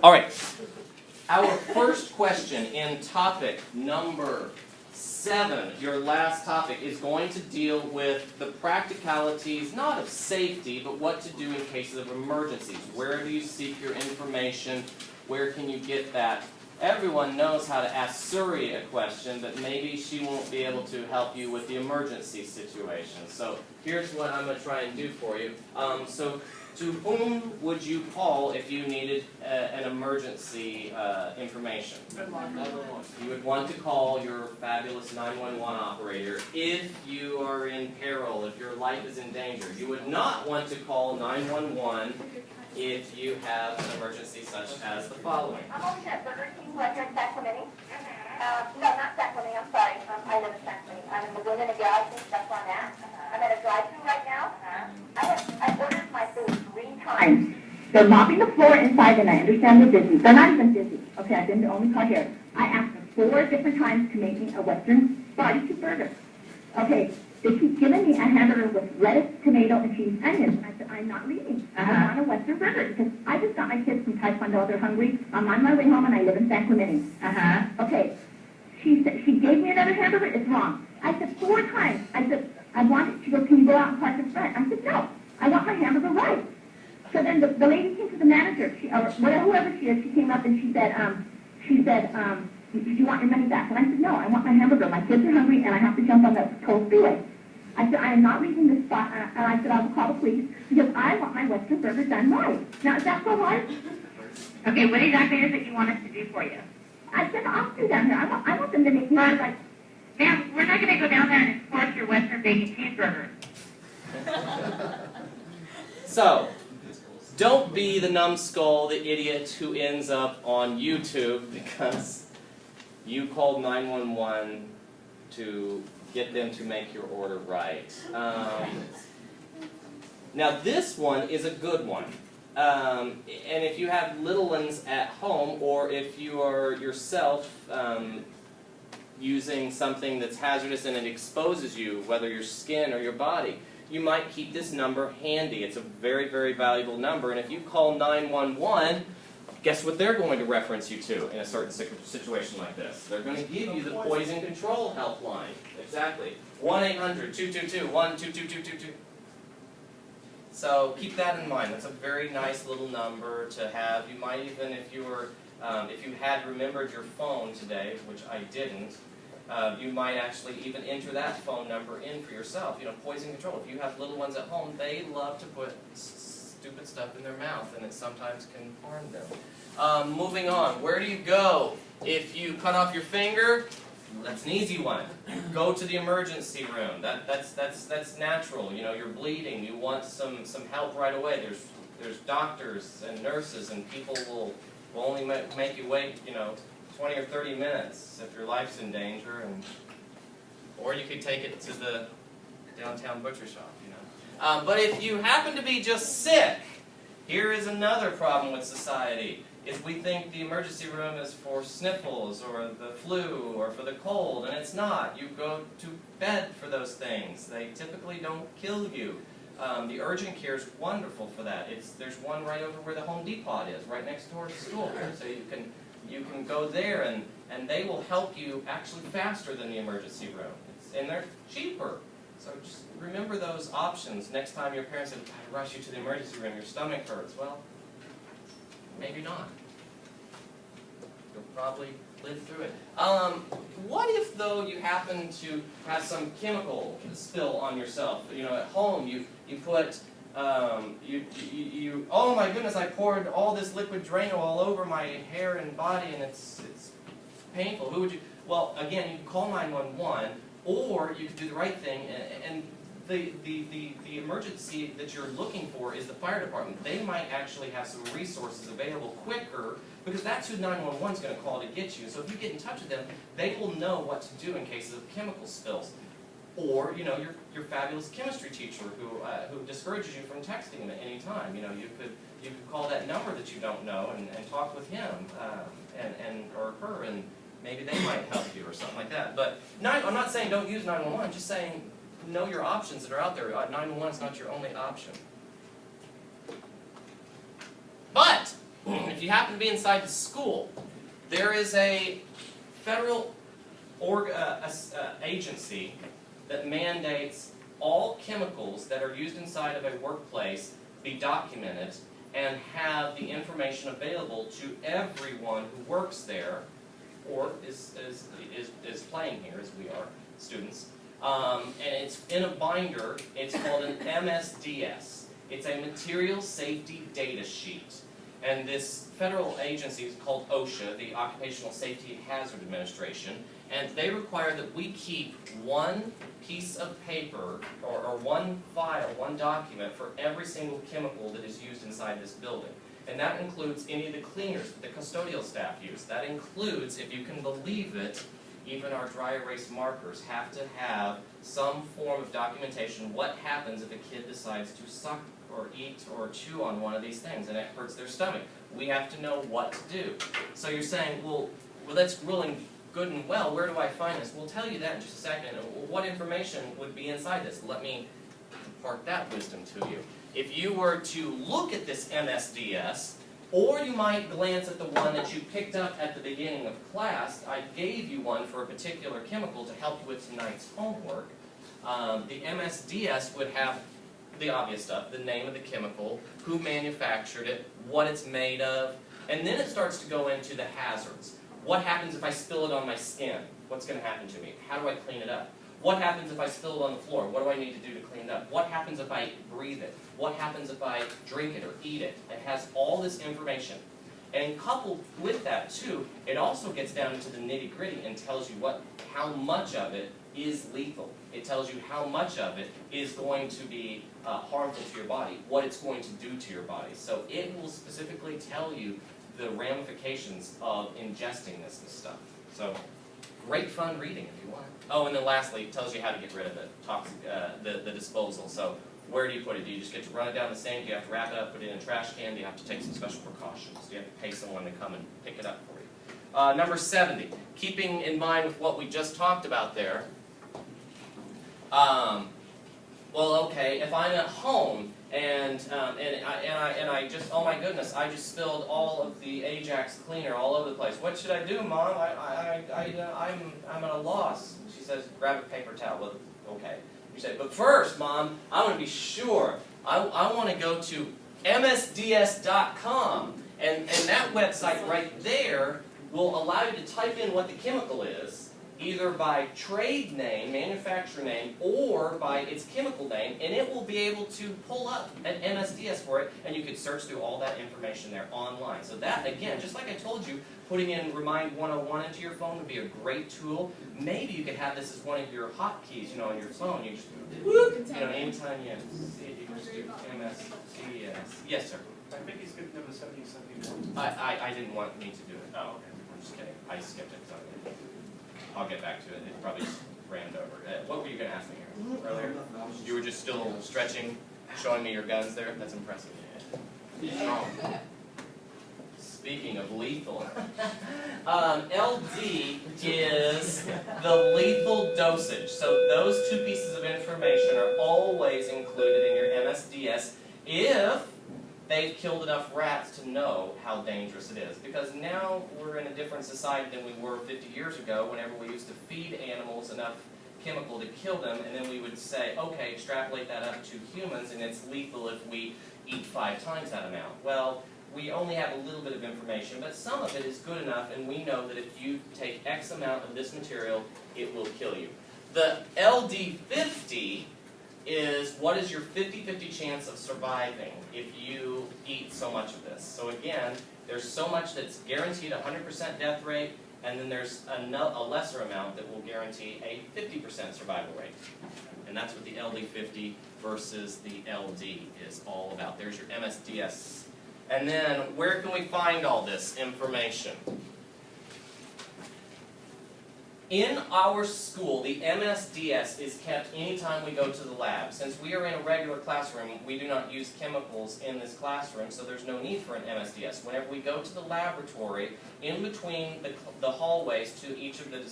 All right. Our first question in topic number 7, your last topic, is going to deal with the practicalities, not of safety, but what to do in cases of emergencies. Where do you seek your information? Where can you get that? Everyone knows how to ask Suri a question, but maybe she won't be able to help you with the emergency situation. So here's what I'm going to try and do for you. To whom would you call if you needed an emergency information? 911. You would want to call your fabulous 911 operator if you are in peril, if your life is in danger. You would not want to call 911 if you have an emergency such as the following. I'm always at Burger King right here in Sacramento. No, not Sacramento, I'm sorry. I live in Sacramento. I'm in the Laguna Niguel, that's where I'm at. I'm at a drive-thru right now. I ordered my food 3 times. They're mopping the floor inside, and I understand they're busy. They're not even busy. Okay, I've been the only car here. I asked them 4 different times to make me a Western barbecue burger. Okay, they keep giving me a hamburger with lettuce, tomato, and cheese, onions. I said, I'm not leaving. I want a Western burger because I just got my kids from Taekwondo. They're hungry. I'm on my way home, and I live in Sacramento. Okay, she gave me another hamburger. It's wrong. I said 4 times. I said, I want it. She goes, can you go out and park in front? I said, no. I want my hamburger right. So then the lady came to the manager, whoever she is, she came up and she said, do you want your money back? And I said, no, I want my hamburger. My kids are hungry, and I have to jump on the cold freeway. I said, I am not leaving this spot, and I said, I will call the police, because I want my Western burger done right. Now, is that so hard? Okay, what exactly is it you want us to do for you? I said, I'll do down here. I want them to make me like... Ma'am, we're not going to go down there and enforce your Western bacon cheeseburger. So, don't be the numbskull, the idiot who ends up on YouTube because you called 911 to get them to make your order right. Now this one is a good one. And if you have little ones at home, or if you are yourself using something that's hazardous and it exposes you, whether your skin or your body, you might keep this number handy. It's a very, very valuable number. And if you call 911, guess what they're going to reference you to in a certain situation like this? They're going to give you the poison control helpline. Exactly. 1-800-222-1222222. So keep that in mind. That's a very nice little number to have. You might even, if you had remembered your phone today, which I didn't, you might actually even enter that phone number in for yourself. You know, poison control. If you have little ones at home, they love to put stupid stuff in their mouth, and it sometimes can harm them. Moving on, where do you go if you cut off your finger? That's an easy one. Go to the emergency room. That's natural. You know, you're bleeding. You want some help right away. There's doctors and nurses, and people will only make you wait, 20 or 30 minutes if your life's in danger, or you could take it to the downtown butcher shop. But if you happen to be just sick, here is another problem with society. Is we think the emergency room is for sniffles or the flu or for the cold, and it's not. You go to bed for those things. They typically don't kill you. The urgent care is wonderful for that. There's one right over where the Home Depot is, right next door to school here. So you can go there, and they will help you actually faster than the emergency room. And they're cheaper. So just remember those options next time your parents say, I rush you to the emergency room, your stomach hurts. Well, maybe not. You'll probably live through it. What if, though, you happen to have some chemical spill on yourself? At home, you put, oh my goodness, I poured all this liquid Drano all over my hair and body, and it's painful. Who would you? Well, again, you can call 911. Or you could do the right thing, and the emergency that you're looking for is the fire department. They might actually have some resources available quicker, because that's who 911 is going to call to get you. So if you get in touch with them, they will know what to do in cases of chemical spills. Or, your fabulous chemistry teacher who discourages you from texting them at any time. You could call that number that you don't know and talk with him or her, and maybe they might help you or something like that. But I'm not saying don't use 911. I'm just saying know your options that are out there. 911 is not your only option. But if you happen to be inside the school, there is a federal agency that mandates all chemicals that are used inside of a workplace be documented and have the information available to everyone who works there or is playing here, as we are students. And it's in a binder. It's called an MSDS. It's a Material Safety Data Sheet. And this federal agency is called OSHA, the Occupational Safety and Hazard Administration, and they require that we keep one piece of paper or one file, one document for every single chemical that is used inside this building. And that includes any of the cleaners that the custodial staff use. That includes, if you can believe it, even our dry erase markers have to have some form of documentation. What happens if a kid decides to suck or eat or chew on one of these things and it hurts their stomach? We have to know what to do. So you're saying, well that's really good and well. Where do I find this? We'll tell you that in just a second. What information would be inside this? Let me impart that wisdom to you. If you were to look at this MSDS, or you might glance at the one that you picked up at the beginning of class. I gave you one for a particular chemical to help you with tonight's homework. The MSDS would have the obvious stuff, the name of the chemical, who manufactured it, what it's made of, and then it starts to go into the hazards. What happens if I spill it on my skin? What's going to happen to me? How do I clean it up? What happens if I spill it on the floor? What do I need to do to clean it up? What happens if I breathe it? What happens if I drink it or eat it? It has all this information. And coupled with that too, it also gets down into the nitty-gritty and tells you how much of it is lethal. It tells you how much of it is going to be harmful to your body, what it's going to do to your body. So it will specifically tell you the ramifications of ingesting this and stuff. So great fun reading if you want. Oh, and then lastly, it tells you how to get rid of it, the disposal. So where do you put it? Do you just get to run it down the sink? Do you have to wrap it up, put it in a trash can? Do you have to take some special precautions? Do you have to pay someone to come and pick it up for you? Number 70, keeping in mind with what we just talked about there. Well, okay, if I'm at home and I just, oh my goodness, I just spilled all of the Ajax cleaner all over the place. What should I do, Mom? I'm at a loss. She says, grab a paper towel. Well, okay. You say, but first, Mom, I want to be sure. I want to go to msds.com, and that website right there will allow you to type in what the chemical is, either by trade name, manufacturer name, or by its chemical name, and it will be able to pull up an MSDS for it, and you could search through all that information there online. So that, again, just like I told you, putting in Remind 101 into your phone would be a great tool. Maybe you could have this as one of your hotkeys, on your phone. You just, whoop, anytime you see it, you can just do MSDS. Yes, sir? I think he skipped number 70 something. I didn't want me to do it. Oh, okay. I'm just kidding. I skipped it. So I'll get back to it. It probably just ran over. What were you going to ask me here earlier? You were just still stretching, showing me your guns there? That's impressive. Oh. Speaking of lethal, LD is the lethal dosage. So those two pieces of information are always included in your MSDS if they've killed enough rats to know how dangerous it is. Because now we're in a different society than we were 50 years ago, whenever we used to feed animals enough chemical to kill them, and then we would say, okay, extrapolate that up to humans, and it's lethal if we eat 5 times that amount. Well, we only have a little bit of information, but some of it is good enough, and we know that if you take X amount of this material, it will kill you. The LD50 is what is your 50-50 chance of surviving if you eat so much of this. So again, there's so much that's guaranteed 100% death rate, and then there's a lesser amount that will guarantee a 50% survival rate. And that's what the LD50 versus the LD is all about. There's your MSDS. And then, where can we find all this information? In our school, the MSDS is kept anytime we go to the lab. Since we are in a regular classroom, we do not use chemicals in this classroom, so there's no need for an MSDS. Whenever we go to the laboratory, in between the hallways to each of the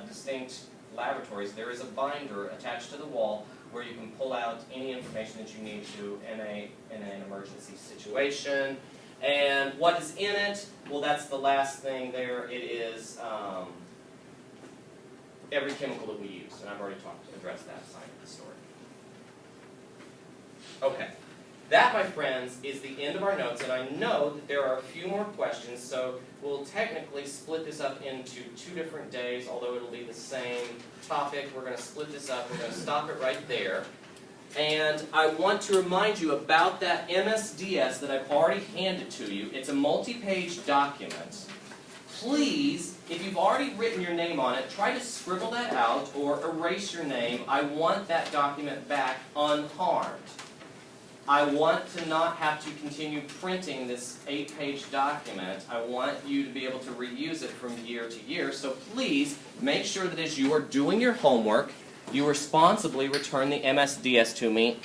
distinct laboratories, there is a binder attached to the wall where you can pull out any information that you need to in an emergency situation. And what is in it? Well, that's the last thing there. It is every chemical that we use, and I've already addressed that side of the story. Okay, that, my friends, is the end of our notes, and I know that there are a few more questions, so we'll technically split this up into 2 different days, although it'll be the same topic. We're going to split this up. We're going to stop it right there. And I want to remind you about that MSDS that I've already handed to you. It's a multi-page document. Please, if you've already written your name on it, try to scribble that out or erase your name. I want that document back unharmed. I want to not have to continue printing this 8-page document. I want you to be able to reuse it from year to year. So please make sure that as you are doing your homework, you responsibly return the MSDS to me